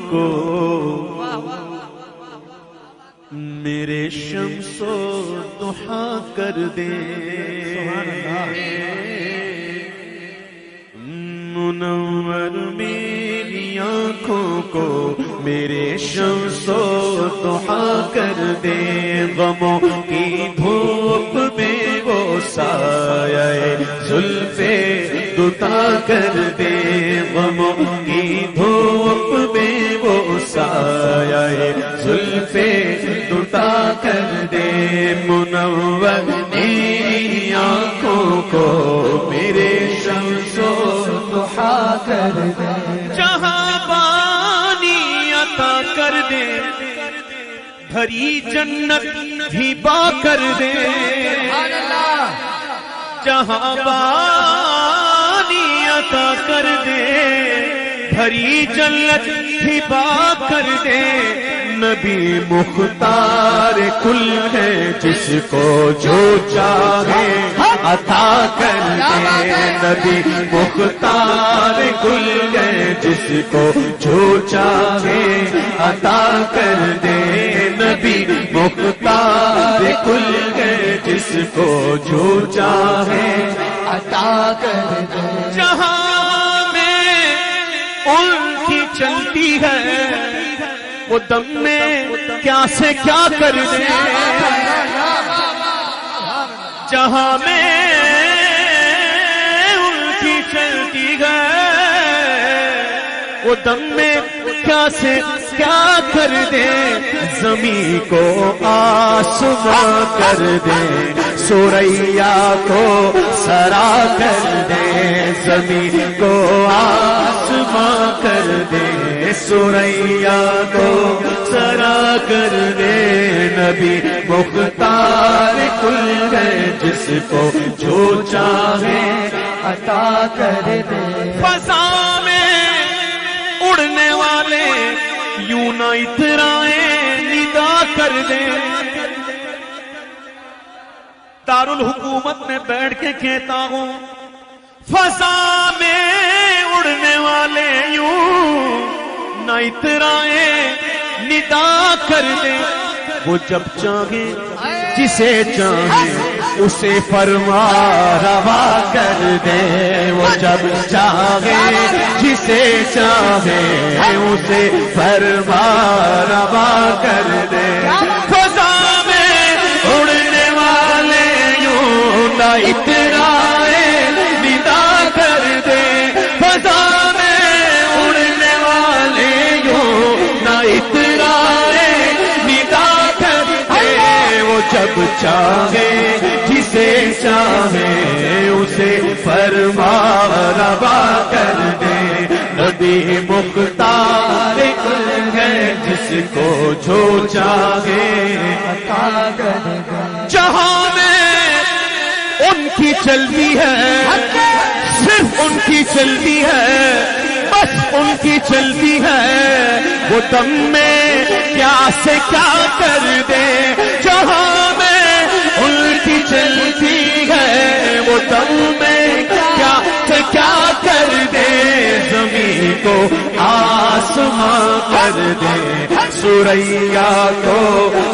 کو میرے شمس و ضحا کر دے، منور میری آنکھوں کو میرے شمس و ضحا کر دے، غموں کی دھوپ میں وہ سایہ زلف دوتا کر دے، غموں کی دھوپ میں وہ سایہ زلف دوتا کر دے، منور میری آنکھوں کو میرے شمس و ضحا کر دے، جہاں پانی عطا کر دے، بھری جنت ہبا کر دے، جہاں پانی عطا کر دے، بھری جنت ہبا کر دے، نبی مختار کل ہے جس کو جو چاہے عطا کر دے، نبی مختار کل ہے جس کو جو چاہے عطا کر دے، نبی مختار کل ہے جس کو جو چاہے عطا کر دے، جہاں میں ان کی چلتی ہے وہ دم میں کیا سے کیا کر دے، جہاں میں ان کی چلتی ہے وہ دم میں کیا سے کیا کر دے، زمین کو آسماں کر دے، سوریا کو سرا کر دے، زمین کو آسماں کر دے، سوریا کو سرا کر دے، نبی مختار کل ہے جس کو جو چاہے عطا کر دے، فضا میں اڑنے والے یوں نہ اترائیں ندا کر دے، دارالحکومت میں بیٹھ کے کہتا ہوں فضا میں اڑنے والے یوں نہ اترائیں ندا کر دے، وہ جب چاہے جسے چاہے اسے فرما روا کر دے، وہ جب چاہے جسے چاہے اسے فرما روا کر دے، فضا میں اڑنے والے یوں نہ اترائیں ندا کر دے، فضا میں اڑنے والے یوں نہ اترائیں ندا کر دے، وہ جب چاہے جسے چاہے اسے فرما روا کر دے، نبی مختار کل ہے جس کو جو چاہے عطا کر دے، جہاں میں ان کی چلتی ہے صرف ان کی چلتی ہے، بس ان کی چلتی ہے، وہ دم میں کیا سے کیا کر دے، جہاں میں ان کی چلتی ہے وہ دم میں کیا سے کیا کر دے، زمین کو آسماں کر دے، سوریا کو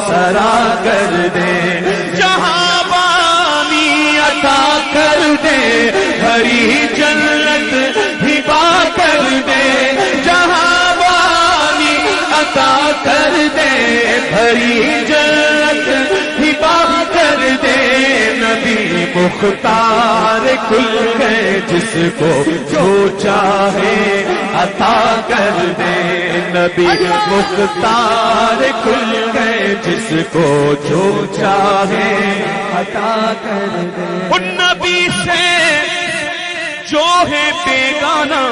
سرا کر دے، جہاں پانی عطا کر دے، بھری جنت ہبا کر دے، جہاں پانی عطا کر دے، بھری جنت ہبا کر دے، نبی مختار کل ہے جس کو جو چاہے عطا کر دے، نبی مختار کل ہے جس کو جو چاہے عطا کر دے، ان نبی سے جو ہے بیگانہ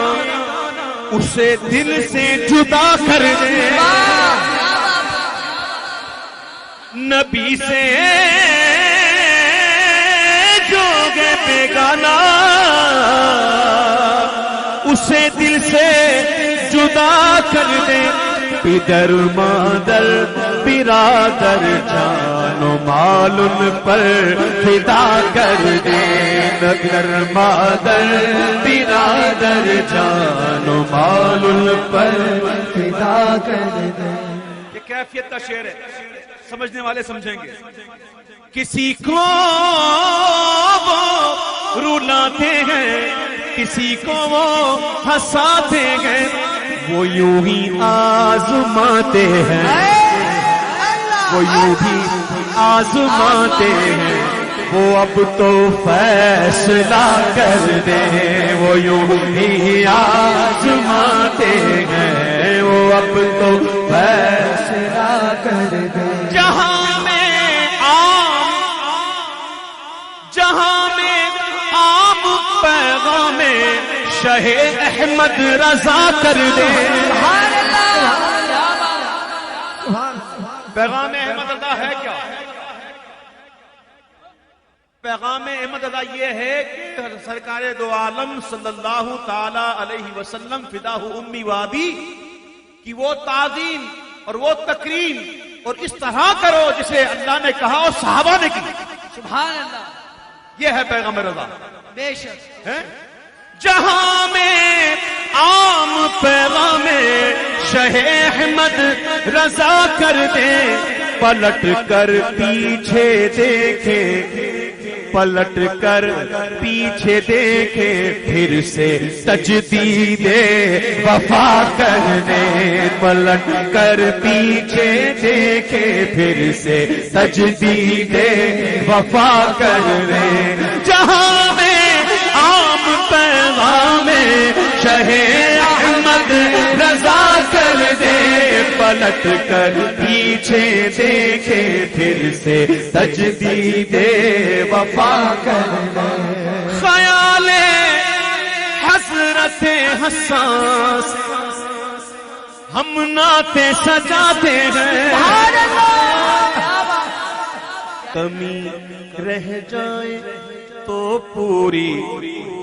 اسے دل سے جدا کر دے، نبی سے جو ہے بیگانہ اسے دل سے جدا کر دے، پدر مادر برادر جان و مال ان پر فدا کر دے، پدر مادر برادر جان و مال ان پر فدا کر دے. یہ کیفیت کا شعر ہے، سمجھنے والے سمجھیں گے. کسی کو وہ رلاتے ہیں، کسی کو وہ ہنساتے ہیں، وہ یوں ہی آزماتے ہیں، وہ یوں ہی آزماتے ہیں. وہ اب تو فیصلہ کر دیں، وہ یوں ہی آزماتے ہیں، وہ اب تو فیصلہ کر دیں. جہاں میں پیغام شہ احمد رضا کر دے. پیغام احمد رضا ہے کیا؟ پیغام احمد رضا یہ ہے کہ سرکار دو عالم صلی اللہ تعالی علیہ وسلم فداہ امی وابی کی وہ تعظیم اور وہ تکریم اور اس طرح کرو جسے اللہ نے کہا اور صحابہ نے کی. سبحان اللہ. یہ ہے پیغام رضا. بے شک. جہاں میں عام پیغام شہ احمد رضا کر دے، پلٹ کر پیچھے دیکھے، پلٹ کر پیچھے دیکھے، پھر سے تجدید وفا کر دے. پلٹ کر پیچھے دیکھے، پھر سے تجدید وفا کر دے. جہاں میں عام پیغام شہ احمد رضا کر دے، پلٹ کر پیچھے دیکھے، پھر سے تجدید وفا کر دے. خیال حضرت حساس ہم نعتیں سجاتے ہیں، کمی رہ جائے تو پوری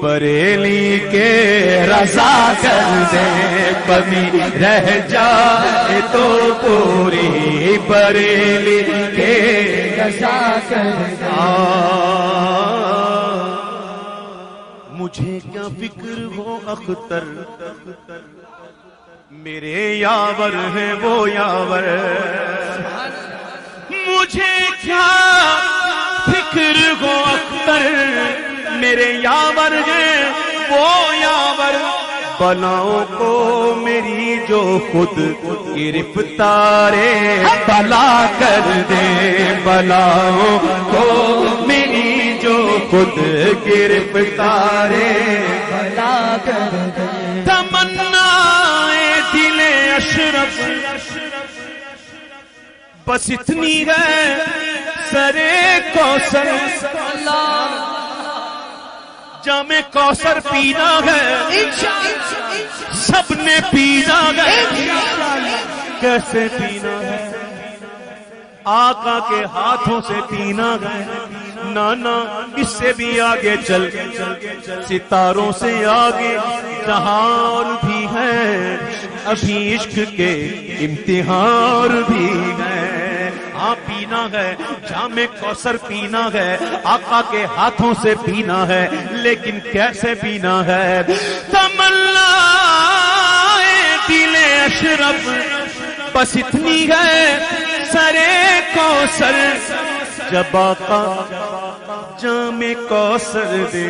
بریلی کے رضا کر دے. کمی رہ جائے تو پوری بریلی کے رضا کر دے. مجھے کیا فکر ہو اختر، میرے یاور ہیں وہ یاور. مجھے کیا فکر ہو اختر، میرے یاور ہیں وہ یاور. بلاؤں کو میری جو خود گرفتار بلا کر دے، بلاؤں کو میری جو خود گرفتار بلا کر دے. تمنا دل اشرف بس اتنی ہے، سرے کوثر جام کوثر پینا ہے، سب نے پینا ہے. کیسے پینا ہے؟ آقا کے ہاتھوں سے پینا ہے. نانا اس سے بھی آگے چل، ستاروں سے آگے جہاں اور بھی ہے، ابھی عشق کے امتحان بھی ہے. ہاں پینا ہے، جام کوثر پینا ہے، آقا کے ہاتھوں سے پینا ہے، لیکن کیسے پینا ہے؟ تمنا دل اشرف بس اتنی ہے، سرے کوثر جب آقا جام کوثر دے،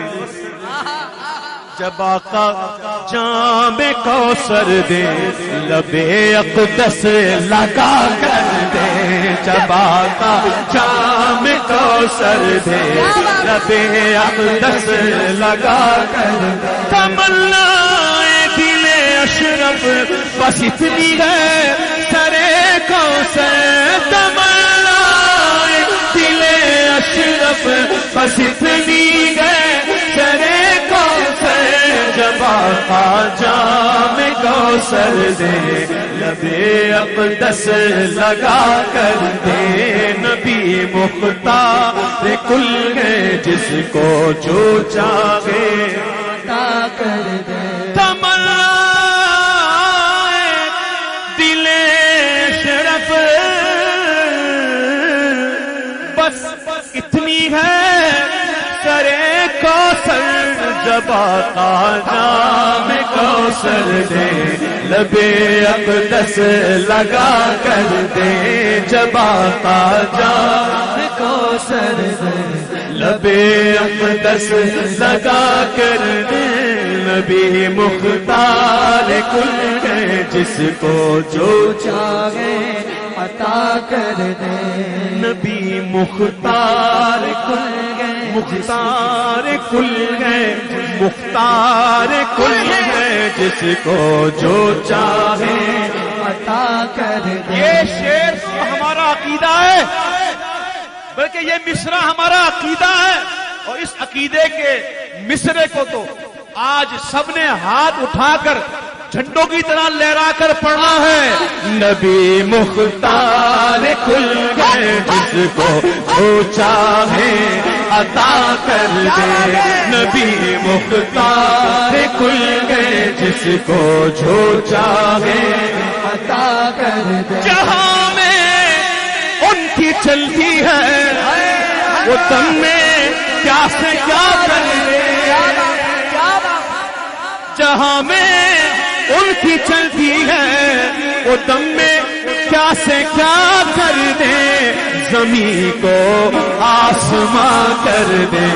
جب آقا جام کوثر دے، لبے اقدس لگا کر دے. جب آقا جام کوثر دے، لبے اقدس لگا کر دے. تمنا دل اشرف بس اتنی ہے، سرے کوثر. تمنا دل اشرف بس اتنی ہے، سرے کوثر. جب آقا جام کوثر دے، لبے اقدس لگا کر دے. نبی مختار کل ہے، جس کو جو چاہے عطا کر دے. تمنا دل شرف بس اتنی ہے، سرے کوثر. جب آقا جام کوثر دے، لبے اقدس لگا کر دے جب آقا جام کوثر دے لبے اقدس لگا کر دے نبی مختار کل ہے جس کو جو چاہے عطا کر دے نبی مختار کل ہے مختار کل ہے مختار کل ہے جس کو جو چاہے عطا کر دے یہ شعر ہمارا عقیدہ ہے بلکہ یہ مصرع ہمارا عقیدہ ہے اور اس عقیدے کے مصرے کو تو آج سب نے ہاتھ اٹھا کر جھنڈوں کی طرح لہرا کر پڑھنا ہے نبی مختار کھل گئے جس کو جو چاہے عطا کر دے نبی مختار کھل گئے جس کو جو چاہے عطا کر دے جہاں میں ان کی چلتی ہے وہ تم میں کیا سے کیا کر دے جہاں میں ان کی چلتی ہے وہ دم میں کیا سے کیا کر دے زمین کو آسماں کر دے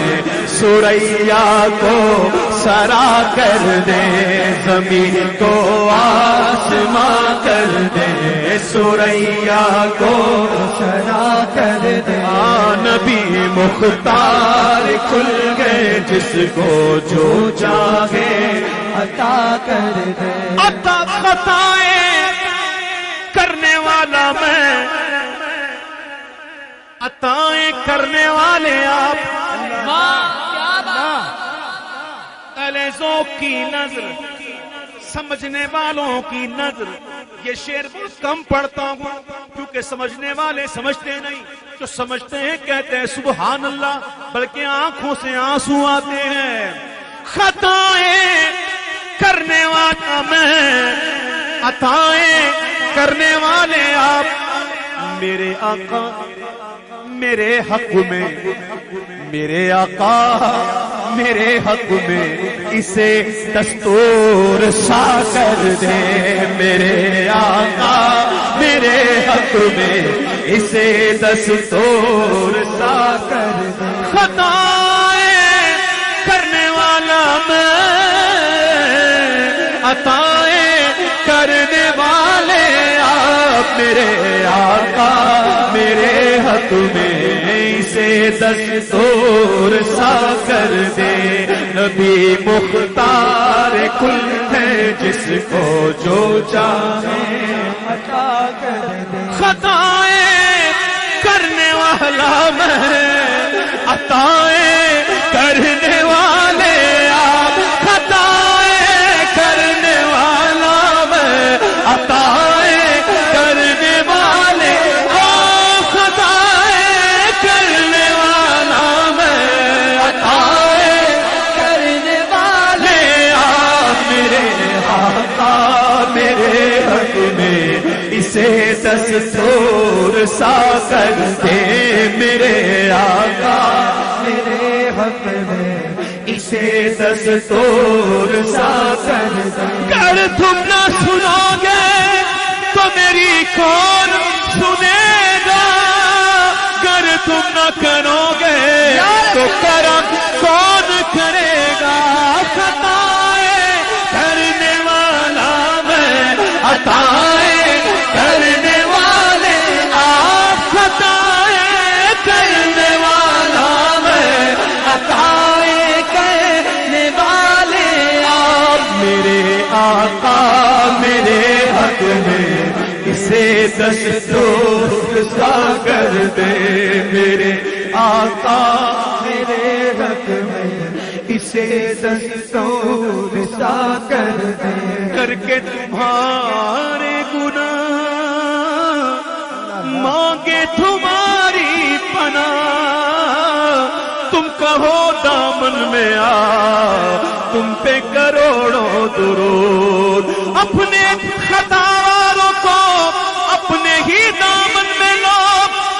سوریا کو سرا کر دے زمین کو آسماں کر دے سوریا کو سرا کر دے نبی مختار کھل گئے جس کو جو چاہے عطا کر دے عطا خطائیں کرنے والا میں عطائیں کرنے والے آپ ذوق کی نظر سمجھنے والوں کی نظر یہ شعر بہت کم پڑھتا ہوں کیونکہ سمجھنے والے سمجھتے نہیں جو سمجھتے ہیں کہتے ہیں سبحان اللہ بلکہ آنکھوں سے آنسو آتے ہیں خطائیں کرنے والا میں عطائیں کرنے والے آپ میرے آقا میرے حق میں میرے آقا میرے حق میں اسے دستور سا کر دے میرے آقا میرے حق میں اسے دستور سا کر دے خطائیں کرنے والا میں عطائیں کرنے والے آپ میرے آقا میرے حق میں اسے دستور سا کر دے نبی مختار کل ہے جس کو جو چاہے عطا کر دے خطائیں کرنے والا میں عطائیں کرنے والے آپ خطائیں کرنے والا میں عطائیں کرنے والے خطائیں کرنے والا میں عطائیں کرنے والے آپ میرے آقا میرے حق میں اسے دستور سا کر دے میرے آقا میرے حق میں اسے دستور سا کر دے گر تم نہ سنو گے تو میری کون سنے گا گر تم نہ کرو گے تو کرم کون کرے گا خطائیں کرنے والا میں عطائیں کرنے والے آپ خطائیں کرنے والا میں عطائیں کرنے والے آپ میرے آقا میرے حق میں اسے دستور سا کر دے میرے آقا میرے حق میں اسے دستور سا کر دے کر کے تمہارے گناہ مانگے تمہاری پناہ تم کہو دامن میں آ تم پہ کروڑوں درود اپنے خطاواروں کو اپنے ہی دامن میں لو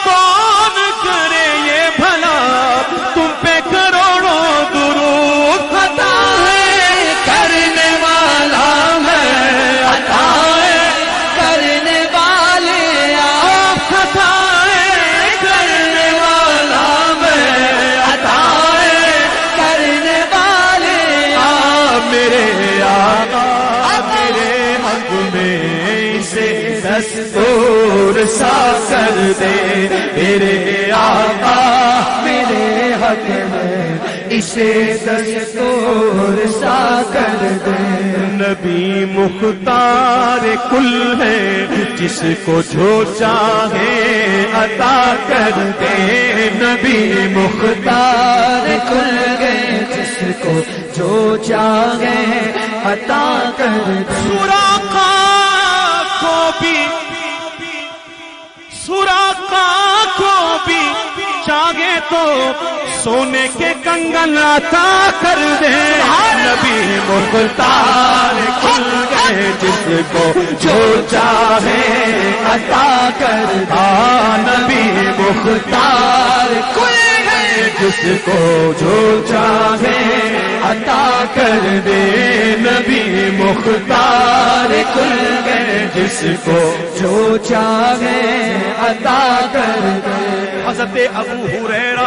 کون کرے یہ بھلا تم پہ کروڑوں درود خطائیں کرنے والا ہے عطا دستور سا کر دے، میرے آقا میرے حق میں اسے دستور سا کر دے۔ نبی مختار کل ہے، جس کو جو چاہے عطا کر دے، نبی مختار کل گئے، جس کو جو چاہے عطا کر دے۔ سراقہ کو بھی چاہے تو سونے کے کنگن عطا کر دے، نبی مختار کل گئے، جس کو جو چاہے عطا کر دے۔ نبی مختار کل گئے، جس کو جو چاہے عطا کر دے، نبی مختار کل گئے، جس کو جو چاہے عطا کر دے۔ حضرت ابو ہریرہ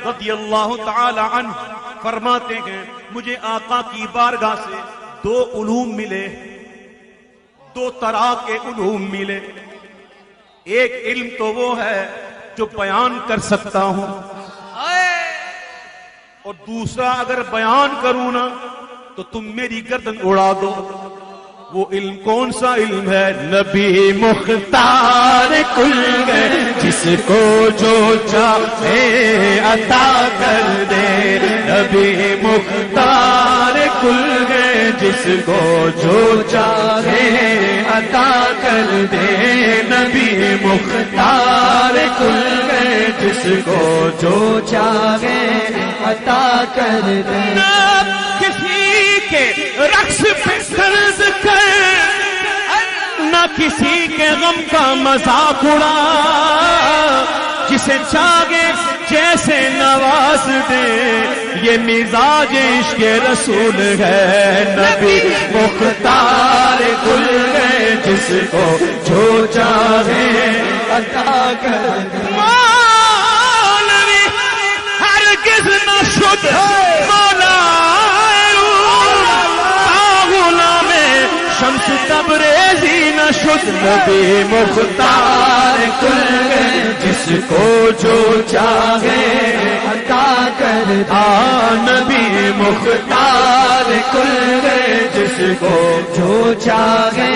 رضی اللہ تعالی عنہ فرماتے ہیں مجھے آقا کی بارگاہ سے دو علوم ملے، دو طرح کے علوم ملے۔ ایک علم تو وہ ہے جو بیان کر سکتا ہوں، اور دوسرا اگر بیان کروں نا تو تم میری گردن اڑا دو۔ وہ علم کون سا علم ہے؟ نبی مختار کل گئے، جس کو جو چاہے عطا کر دے، نبی مختار کل گئے، جس کو جو چاہے عطا کر دے، نبی مختار کل گئے، جس کو جو چاہے عطا کر دے۔ نہ کسی کے رقص پہ سرز کر، نہ کسی کے غم کا مذاق اڑا، جسے چاہے جیسے نواز دے، یہ مزاج عشق رسول ہے، نبی مختار کل ہے، جس کو جو چاہے عطا کر دے۔ مولوی ہرگز نہ شد مولا غلام شمس تبریزی نہ شد، نبی مختار کل ہے، جس کو جو چاہے عطا کر دے۔ نبی مختار کل ہے، جس کو جو چاہے